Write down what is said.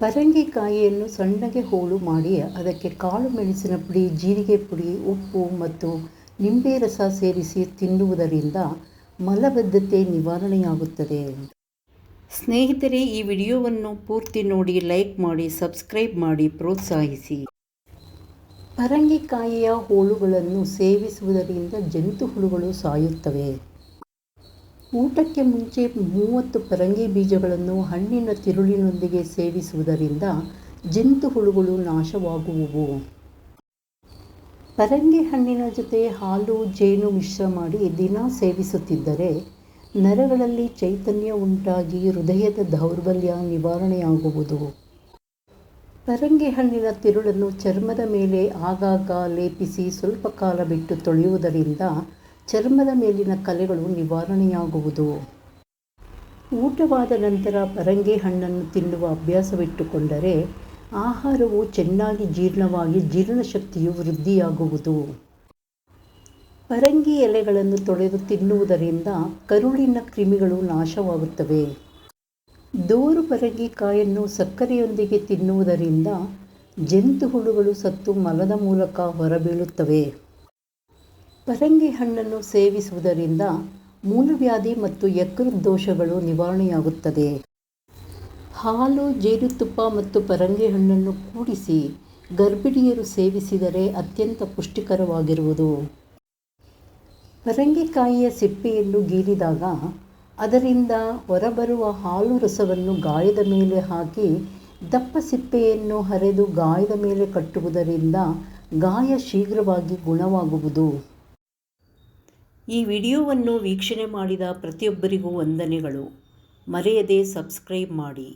ಪರಂಗಿಕಾಯಿಯನ್ನು ಸಣ್ಣಗೆ ಹೋಳು ಮಾಡಿ ಅದಕ್ಕೆ ಕಾಳು ಮೆಣಸಿನ ಪುಡಿ, ಜೀರಿಗೆ ಪುಡಿ, ಉಪ್ಪು ಮತ್ತು ನಿಂಬೆ ರಸ ಸೇರಿಸಿ ತಿನ್ನುವುದರಿಂದ ಮಲಬದ್ಧತೆ ನಿವಾರಣೆಯಾಗುತ್ತದೆ. ಸ್ನೇಹಿತರೆ, ಈ ವಿಡಿಯೋವನ್ನು ಪೂರ್ತಿ ನೋಡಿ, ಲೈಕ್ ಮಾಡಿ, ಸಬ್ಸ್ಕ್ರೈಬ್ ಮಾಡಿ ಪ್ರೋತ್ಸಾಹಿಸಿ. ಪರಂಗಿಕಾಯಿಯ ಹೋಳುಗಳನ್ನು ಸೇವಿಸುವುದರಿಂದ ಜಂತುಹುಳುಗಳು ಸಾಯುತ್ತವೆ. ಊಟಕ್ಕೆ ಮುಂಚೆ 30 ಪರಂಗಿ ಬೀಜಗಳನ್ನು ಹಣ್ಣಿನ ತಿರುಳಿನೊಂದಿಗೆ ಸೇವಿಸುವುದರಿಂದ ಜಂತುಹುಳುಗಳು ನಾಶವಾಗುವುವು. ಪರಂಗಿ ಹಣ್ಣಿನ ಜೊತೆ ಹಾಲು, ಜೇನು ಮಿಶ್ರ ಮಾಡಿ ದಿನ ಸೇವಿಸುತ್ತಿದ್ದರೆ ನರಗಳಲ್ಲಿ ಚೈತನ್ಯ ಉಂಟಾಗಿ ಹೃದಯದ ದೌರ್ಬಲ್ಯ ನಿವಾರಣೆಯಾಗುವುದು. ಪರಂಗಿ ಹಣ್ಣಿನ ತಿರುಳನ್ನು ಚರ್ಮದ ಮೇಲೆ ಆಗಾಗ ಲೇಪಿಸಿ ಸ್ವಲ್ಪ ಕಾಲ ಬಿಟ್ಟು ತೊಳೆಯುವುದರಿಂದ ಚರ್ಮದ ಮೇಲಿನ ಕಲೆಗಳು ನಿವಾರಣೆಯಾಗುವುದು. ಊಟವಾದ ನಂತರ ಪರಂಗಿ ಹಣ್ಣನ್ನು ತಿನ್ನುವ ಅಭ್ಯಾಸವಿಟ್ಟುಕೊಂಡರೆ ಆಹಾರವು ಚೆನ್ನಾಗಿ ಜೀರ್ಣವಾಗಿ ಜೀರ್ಣಶಕ್ತಿಯು ವೃದ್ಧಿಯಾಗುವುದು. ಪರಂಗಿ ಎಲೆಗಳನ್ನು ತೊಳೆದು ತಿನ್ನುವುದರಿಂದ ಕರುಳಿನ ಕ್ರಿಮಿಗಳು ನಾಶವಾಗುತ್ತವೆ. ದೋರು ಪರಂಗಿಕಾಯನ್ನು ಸಕ್ಕರೆಯೊಂದಿಗೆ ತಿನ್ನುವುದರಿಂದ ಜಂತುಹುಳುಗಳು ಸತ್ತು ಮಲದ ಮೂಲಕ ಹೊರಬೀಳುತ್ತವೆ. ಪರಂಗಿ ಹಣ್ಣನ್ನು ಸೇವಿಸುವುದರಿಂದ ಮೂಲವ್ಯಾಧಿ ಮತ್ತು ಯಕೃತ್ ದೋಷಗಳು ನಿವಾರಣೆಯಾಗುತ್ತದೆ. ಹಾಲು, ಜೇನುತುಪ್ಪ ಮತ್ತು ಪರಂಗಿ ಹಣ್ಣನ್ನು ಕೂಡಿಸಿ ಗರ್ಭಿಣಿಯರು ಸೇವಿಸಿದರೆ ಅತ್ಯಂತ ಪುಷ್ಟಿಕರವಾಗಿರುವುದು. ಪರಂಗಿಕಾಯಿಯ ಸಿಪ್ಪೆಯನ್ನು ಗೀರಿದಾಗ ಅದರಿಂದ ಹೊರಬರುವ ಹಾಲು ರಸವನ್ನು ಗಾಯದ ಮೇಲೆ ಹಾಕಿ ದಪ್ಪ ಸಿಪ್ಪೆಯನ್ನು ಹರಿದು ಗಾಯದ ಮೇಲೆ ಕಟ್ಟುವುದರಿಂದ ಗಾಯ ಶೀಘ್ರವಾಗಿ ಗುಣವಾಗುವುದು. ಈ ವಿಡಿಯೋವನ್ನು ವೀಕ್ಷಣೆ ಮಾಡಿದ ಪ್ರತಿಯೊಬ್ಬರಿಗೂ ವಂದನೆಗಳು. ಮರೆಯದೆ ಸಬ್ಸ್ಕ್ರೈಬ್ ಮಾಡಿ.